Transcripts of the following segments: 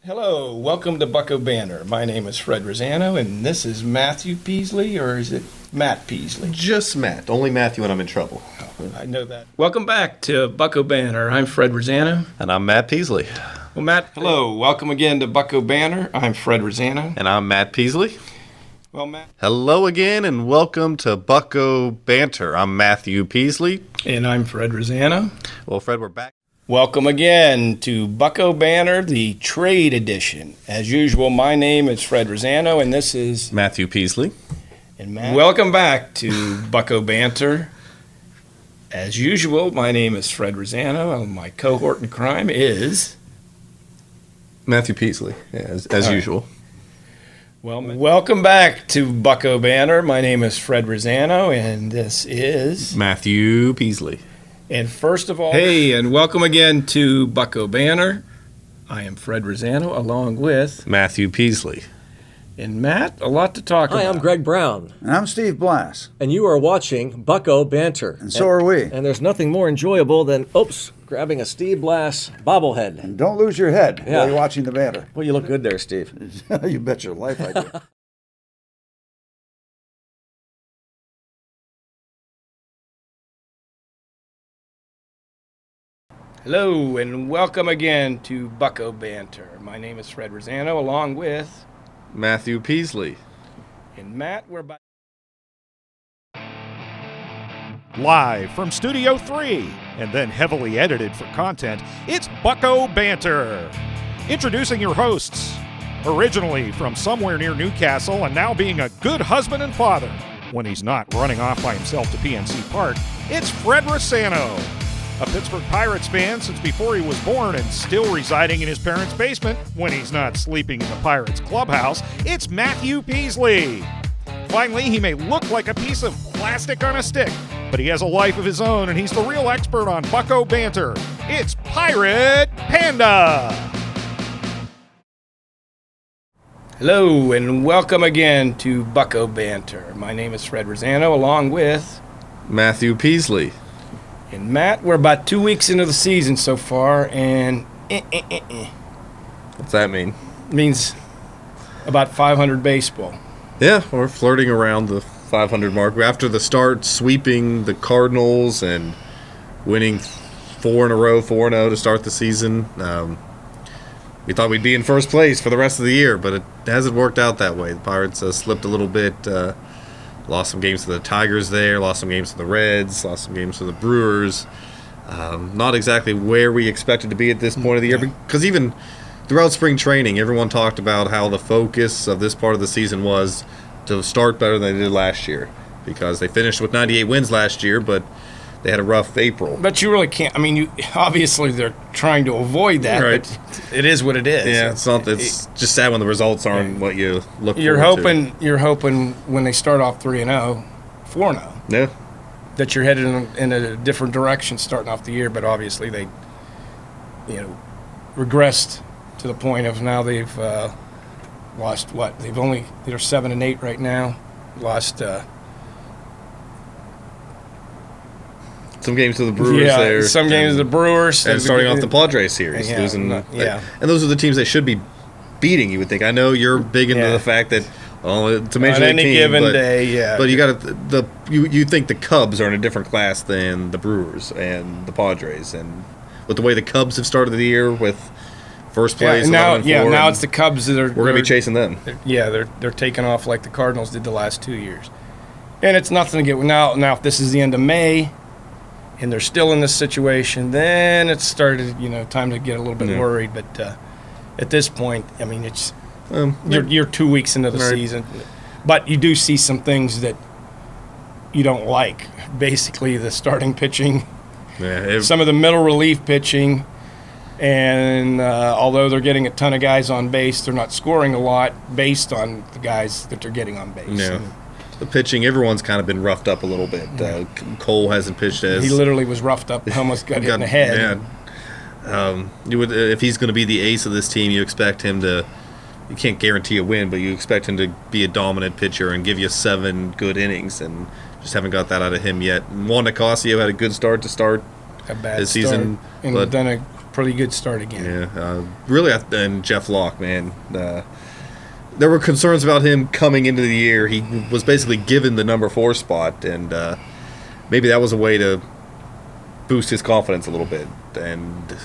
Hello, welcome to Bucco Banter. My name is Fred Rosano, and this is Matthew Peasley, or is it Matt Peasley? Just Matt. Only Matthew when I'm in trouble. Oh, I know that. Welcome back to Bucco Banter. I'm Fred Rosano. And I'm Matt Peasley. Well, Matt, hello. Welcome again to Bucco Banter. I'm Fred Rosano. And I'm Matt Peasley. Well, Matt. Hello again, and welcome to Bucco Banter. I'm Matthew Peasley. And I'm Fred Rosano. Well, Fred, we're back. Welcome again to Bucco Banter, the trade edition. As usual, my name is Fred Rosano, and this is Matthew Peasley. And Matt. Welcome back to Bucco Banter. As usual, my name is Fred Rosano, and my cohort in crime is Matthew Peasley, as usual. Well, welcome back to Bucco Banter. My name is Fred Rosano, and this is Matthew Peasley. And first of all, hey, and welcome again to Bucco Banter. I am Fred Rosano, along with Matthew Peasley. And Matt, a lot to talk about. Hi, I'm Greg Brown. And I'm Steve Blass. And you are watching Bucco Banter. And so are we. And there's nothing more enjoyable than, grabbing a Steve Blass bobblehead. And don't lose your head while you're watching the banter. Well, you look good there, Steve. You bet your life I do. Hello, and welcome again to Bucco Banter. My name is Fred Rosano, along with Matthew Peasley. And Matt, we're about live from Studio 3, and then heavily edited for content, it's Bucco Banter. Introducing your hosts, originally from somewhere near Newcastle and now being a good husband and father when he's not running off by himself to PNC Park, it's Fred Rosano. A Pittsburgh Pirates fan since before he was born and still residing in his parents' basement when he's not sleeping in the Pirates clubhouse, it's Matthew Peasley. Finally, he may look like a piece of plastic on a stick, but he has a life of his own, and he's the real expert on Bucco Banter. It's Pirate Panda! Hello, and welcome again to Bucco Banter. My name is Fred Rosano, along with Matthew Peasley. And Matt, we're about 2 weeks into the season so far, and What's that mean? It means about 500 baseball. Yeah, we're flirting around the 500 mark. After the start, sweeping the Cardinals and winning 4 in a row, 4-0 to start the season. We thought we'd be in first place for the rest of the year, but it hasn't worked out that way. The Pirates slipped a little bit. Lost some games to the Tigers there, lost some games to the Reds, lost some games to the Brewers. Not exactly where we expected to be at this point of the year, because even throughout spring training, everyone talked about how the focus of this part of the season was to start better than they did last year, because they finished with 98 wins last year, but they had a rough April. But you really can't. I mean, obviously they're trying to avoid that, right. But it is what it is. Yeah, it's just sad when the results aren't what you look You're forward hoping to. You're hoping when they start off 3-0, 4-0. Yeah. That you're headed in a different direction starting off the year, but obviously they, regressed to the point of now they've lost what? They're 7-8 right now. Lost. Some games to the Brewers there. Some games to the Brewers. And starting off the Padres series. Losing, and those are the teams they should be beating, you would think. I know you're big into the fact that, it's a major league team. On any given day, But you got you think the Cubs are in a different class than the Brewers and the Padres. And with the way the Cubs have started the year with first place, now it's the Cubs that are. We're going to be chasing them. They're taking off like the Cardinals did the last 2 years. And it's nothing to get now. If this is the end of May, and they're still in this situation, then it started, time to get a little bit worried. But at this point, I mean, it's you're 2 weeks into the season. But you do see some things that you don't like. Basically, the starting pitching, some of the middle relief pitching, and although they're getting a ton of guys on base, they're not scoring a lot based on the guys that they're getting on base. Yeah. The pitching, everyone's kind of been roughed up a little bit. Cole hasn't pitched as... He literally was roughed up, almost got hit in the head. Yeah. You would, if he's going to be the ace of this team, you expect him to... You can't guarantee a win, but you expect him to be a dominant pitcher and give you 7 good innings, and just haven't got that out of him yet. And Juan Nicasio had a good start to start a bad this season. And then a pretty good start again. Yeah, really, and Jeff Locke, man. There were concerns about him coming into the year. He was basically given the number 4 spot, and maybe that was a way to boost his confidence a little bit, and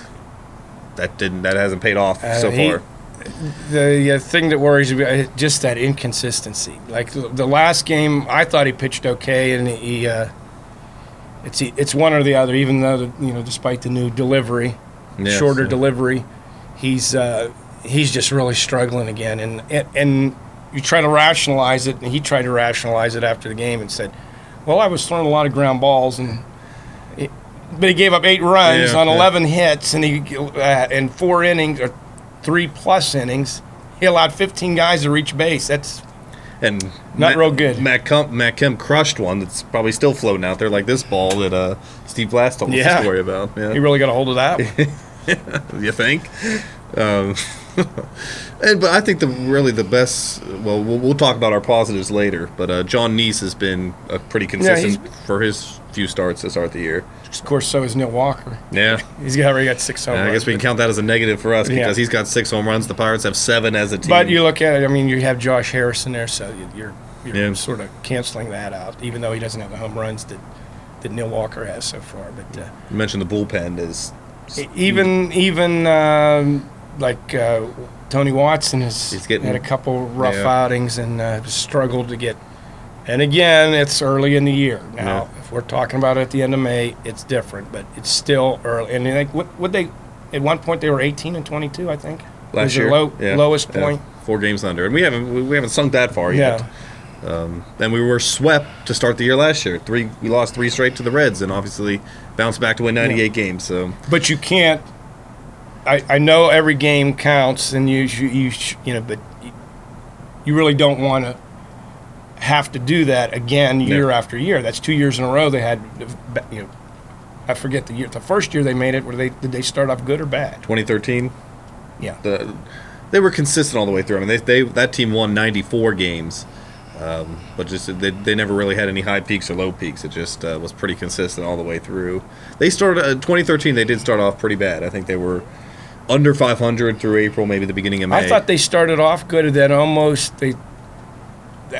that hasn't paid off so far. The thing that worries me is just that inconsistency. Like the last game, I thought he pitched okay, and it's one or the other. Even though despite the new delivery, shorter delivery, he's just really struggling again. And you try to rationalize it, and he tried to rationalize it after the game and said, "Well, I was throwing a lot of ground balls, but he gave up 8 runs on 11 hits, and in 4 innings or 3+ innings, he allowed 15 guys to reach base. That's not real good." Matt Kemp crushed one that's probably still floating out there, like this ball that Steve Blass told us a story about. Yeah. He really got a hold of that one. You think? But I think the best. Well, we'll talk about our positives later. But John Neese has been pretty consistent for his few starts to start the year. Of course, so is Neil Walker. Yeah, he's already got 6 home runs. I guess we can count that as a negative for us because he's got 6 home runs. The Pirates have 7 as a team. But you look at it. I mean, you have Josh Harrison there, so you're sort of canceling that out, even though he doesn't have the home runs that Neil Walker has so far. But you mentioned the bullpen is even Tony Watson has had a couple rough outings and struggled to get. And again, it's early in the year. Now, if we're talking about it at the end of May, it's different, but it's still early. And like, at one point they were 18-22, I think. Last year, lowest point. 4 games under, and we haven't sunk that far yet. And we were swept to start the year last year. We lost 3 straight to the Reds, and obviously bounced back to win 98 games. So, but you can't. I know every game counts, and but you really don't want to have to do that again year after year. That's 2 years in a row they had. I forget the year. The first year they made it, did they start off good or bad? 2013. Yeah, they were consistent all the way through. I mean, that team won 94 games, but just they never really had any high peaks or low peaks. It just was pretty consistent all the way through. They started 2013. They did start off pretty bad. I think they were under 500 through April, maybe the beginning of May. I thought they started off good, and then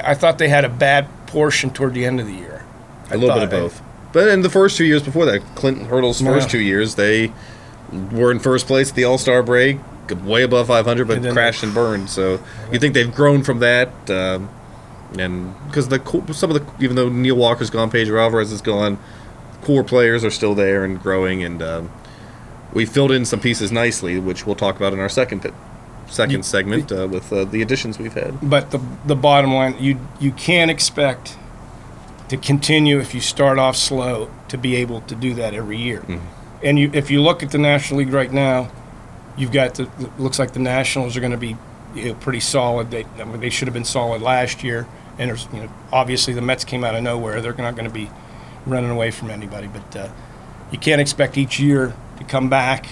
I thought they had a bad portion toward the end of the year. A little bit of both. But in the first 2 years before that, Clinton Hurdle's first 2 years, they were in first place at the All-Star break, way above 500, but crashed and burned. So you think they've grown from that, and because even though Neil Walker's gone, Pedro Alvarez is gone, core players are still there and growing, and we filled in some pieces nicely, which we'll talk about in our second segment with the additions we've had. But the bottom line, you can't expect to continue if you start off slow to be able to do that every year. Mm-hmm. And if you look at the National League right now, you've got looks like the Nationals are going to be pretty solid. They should have been solid last year, and there's obviously the Mets came out of nowhere. They're not going to be running away from anybody, but you can't expect each year to come back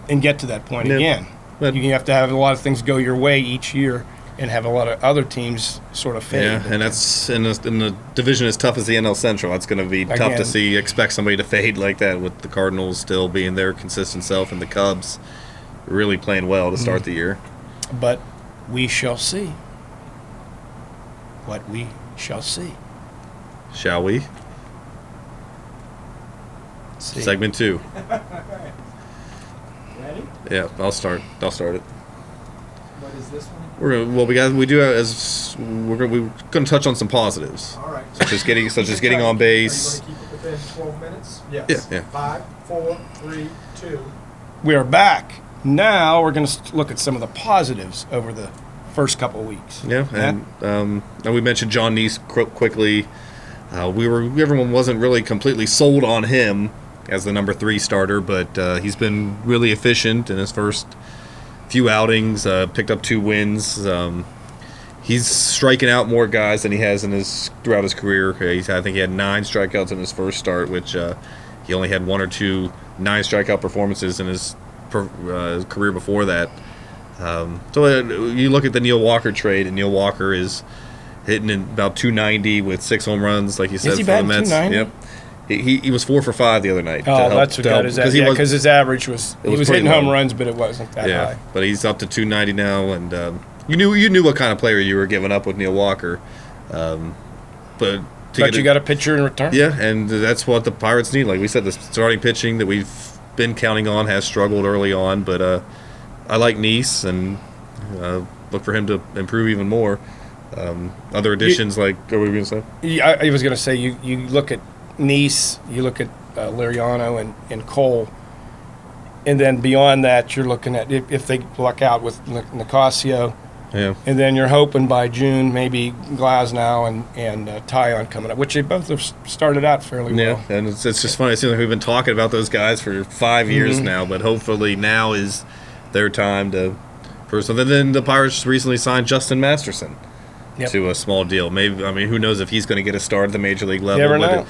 and get to that point again. But you have to have a lot of things go your way each year and have a lot of other teams sort of fade. Yeah, and that's in the division as tough as the NL Central. That's going to be tough to expect somebody to fade like that, with the Cardinals still being their consistent self and the Cubs really playing well to start the year. But we shall see what we shall see. Shall we? See. Segment 2. Ready? Yeah, I'll start it. What is this one? We're gonna touch on some positives. All right. Such as getting on base. Are you going to keep it within 12 minutes? Yes. Yeah. 5, 4, 3, 2. We are back. Now we're going to look at some of the positives over the first couple of weeks. Yeah, and we mentioned John Neese quickly. Everyone wasn't really completely sold on him as the number 3 starter, but he's been really efficient in his first few outings. Picked up 2 wins. He's striking out more guys than he has throughout his career. I think he had 9 strikeouts in his first start, which he only had 1 or 2 9 strikeout performances in his career before that. So you look at the Neil Walker trade, and Neil Walker is hitting in about 290 with 6 home runs, like you said, for the Mets. 290? Yep. He was 4 for 5 the other night. Oh, that's what got his average. Yeah, because his average was he was hitting home runs, but it wasn't that high. But he's up to 290 now, and you knew what kind of player you were giving up with Neil Walker. But you got a pitcher in return. Yeah, and that's what the Pirates need. Like we said, the starting pitching that we've been counting on has struggled early on, but I like Nice and look for him to improve even more. Other additions, what were we going to say? Yeah, I was going to say you look at Nice, you look at Liriano and Cole, and then beyond that, you're looking at if they luck out with Nicasio. Yeah. And then you're hoping by June maybe Glasnow and Tyon coming up, which they both have started out fairly well. Yeah, and it's just funny. It seems like we've been talking about those guys for 5 years now, but hopefully now is their time to first. And then the Pirates recently signed Justin Masterson to a small deal. Maybe who knows if he's going to get a start at the major league level? Never know.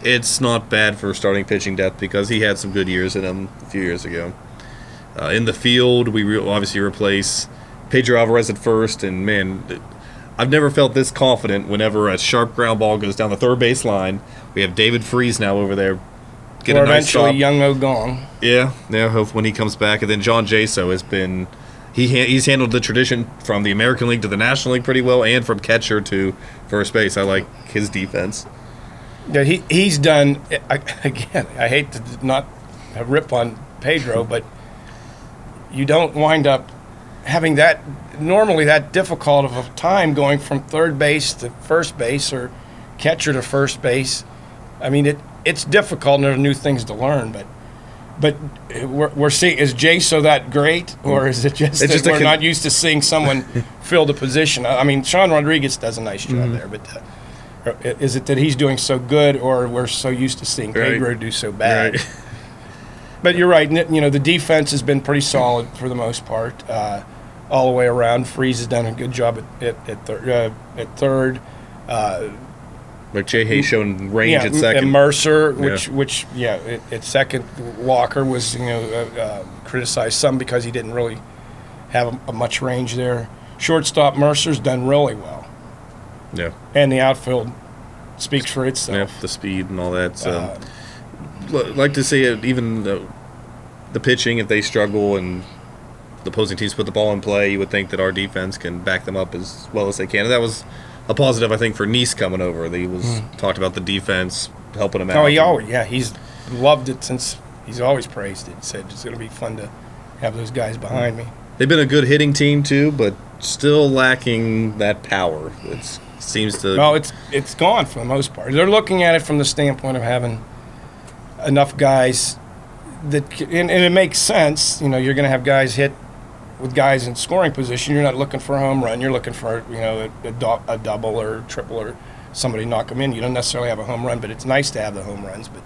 It's not bad for starting pitching depth because he had some good years in him a few years ago. In the field, we obviously replace Pedro Alvarez at first, and man, I've never felt this confident whenever a sharp ground ball goes down the third base line. We have David Freese now over there. Get a nice eventually stop. Young Ogong. Yeah, hope when he comes back. And then John Jaso has been he's handled the tradition from the American League to the National League pretty well, and from catcher to first base. I like his defense. Yeah, he's done. Again, I hate to not rip on Pedro, but you don't wind up having that normally that difficult of a time going from third base to first base or catcher to first base. I mean, it's difficult and there are new things to learn, but we're seeing, is Jaso that great, or is it just that we're not used to seeing someone fill the position? I mean, Sean Rodriguez does a nice job there, but is it that he's doing so good, or we're so used to seeing Pedro do so bad? Right. But you're right. The defense has been pretty solid for the most part, all the way around. Freeze has done a good job at third. McJay Hayes showing range at second. And Mercer, which at second. Walker was criticized some because he didn't really have a much range there. Shortstop Mercer's done really well. Yeah. And the outfield speaks for itself. Yeah, the speed and all that. So, like to see it, even the pitching, if they struggle and the opposing teams put the ball in play, you would think that our defense can back them up as well as they can. And that was a positive, I think, for Nice coming over. He was talked about the defense helping him out. Oh, he's loved it since he's always praised it. Said it's going to be fun to have those guys behind me. They've been a good hitting team too, but still lacking that power. It seems to. Well, it's gone for the most part. They're looking at it from the standpoint of having enough guys that, and it makes sense. You're going to have guys hit with guys in scoring position. You're not looking for a home run. You're looking for a double or triple or somebody knock them in. You don't necessarily have a home run, but it's nice to have the home runs. But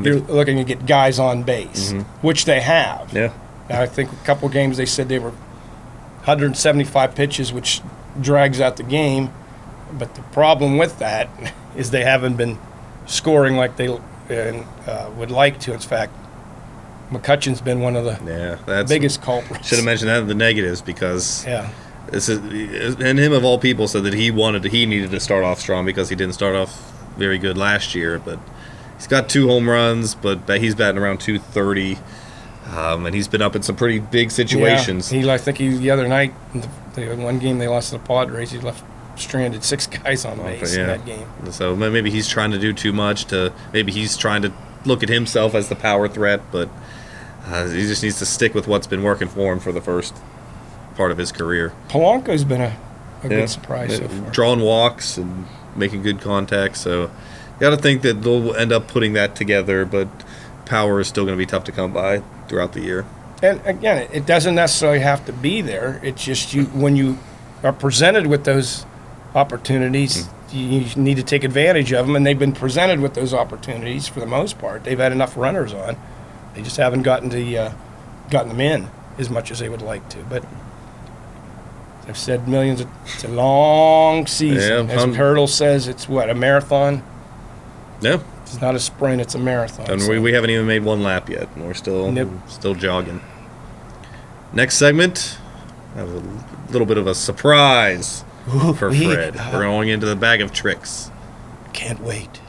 you're looking to get guys on base, which they have. Yeah. Now, I think a couple of games they said they were 175 pitches, which drags out the game. But the problem with that is they haven't been scoring like they would like to. In fact, McCutcheon's been one of the biggest culprits. Should have mentioned that in the negatives because this is, and him of all people said that he needed to start off strong because he didn't start off very good last year. But he's got 2 home runs, but he's batting around 230, and he's been up in some pretty big situations. Yeah. I think the other night, the one game they lost to the Padres, he left stranded 6 guys on base in that game. So maybe he's trying to do too much. Maybe he's trying to look at himself as the power threat, but he just needs to stick with what's been working for him for the first part of his career. Polanco's been a good surprise so far. Drawing walks and making good contact, so you got to think that they'll end up putting that together, but power is still going to be tough to come by throughout the year. And again, it doesn't necessarily have to be there. It's just when you are presented with those opportunities, you need to take advantage of them, and they've been presented with those opportunities for the most part. They've had enough runners on. They just haven't gotten them in as much as they would like to. But as I've said millions, it's a long season. Yeah, as Hurdle says, it's a marathon? Yeah. It's not a sprint, it's a marathon. And we haven't even made one lap yet. We're still jogging. Next segment, I have a little bit of a surprise for Fred. We're going into the bag of tricks. Can't wait.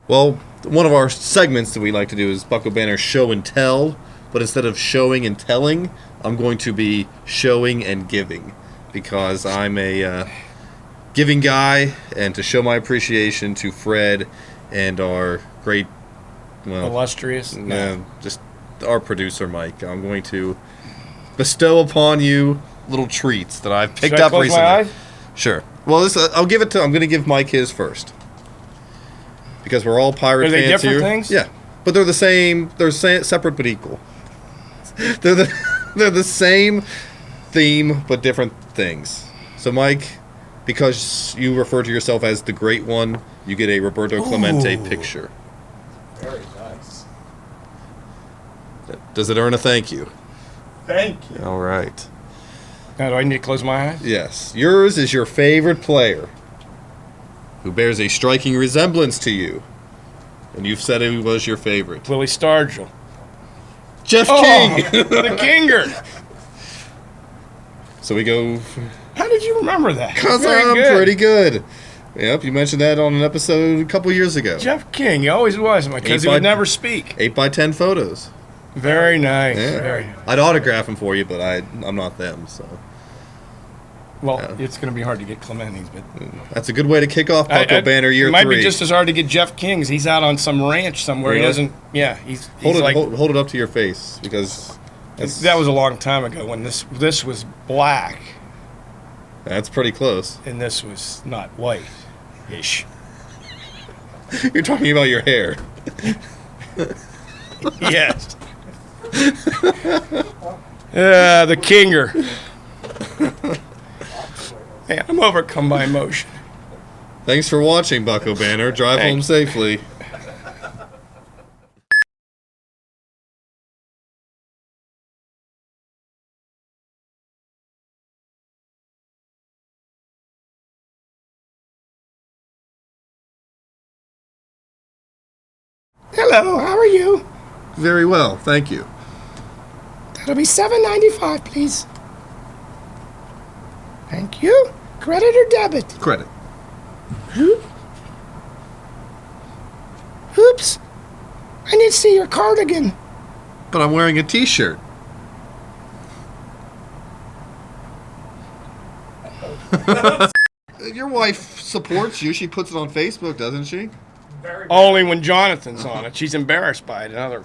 Well, one of our segments that we like to do is Bucco Banter Show and Tell, but instead of showing and telling, I'm going to be showing and giving, because I'm a giving guy, and to show my appreciation to Fred and our great, well, Illustrious. just our producer Mike. I'm going to bestow upon you little treats that I've picked Should I up close recently. my eyes? Sure. Well, this I'm going to give Mike his first, because we're all pirate Are they fans different here. things? Yeah, but they're the same. They're separate but equal. they're the same theme but different things. So, Mike, because you refer to yourself as the Great One, you get a Roberto Clemente picture. Very nice. Does it earn a thank you? Thank you. All right. Now, do I need to close my eyes? Yes. Yours is your favorite player, who bears a striking resemblance to you. And you've said he was your favorite. Willie Stargell. Jeff Oh, King! the Kinger. So we go... How did you remember that? Because Very I'm good. pretty good. Yep, you mentioned that on an episode a couple years ago. Jeff King, he always was, because he 8 by would never speak. 8x10 photos. Very nice. Yeah. Very nice. I'd autograph them for you, but I'm not them, so... Well, it's going to be hard to get Clementi's, but That's a good way to kick off Bucco Banter Year 3. It might be just as hard to get Jeff King's. He's out on some ranch somewhere. He Really? doesn't. Yeah, he's hold like it up to your face, because... that was a long time ago when this was black That's pretty close. and this was not white-ish. You're talking about your hair. Yes. The Kinger. Man, I'm overcome by emotion. Thanks for watching, Bucco Banter. Drive home Thanks. safely. Hello, how are you? Very well, thank you. That'll be $7.95, please. Thank you. Credit or debit? Credit. Oops. I need to see your cardigan. But I'm wearing a t-shirt. Your wife supports you. She puts it on Facebook, doesn't she? Very Only when Jonathan's on it. She's embarrassed by it.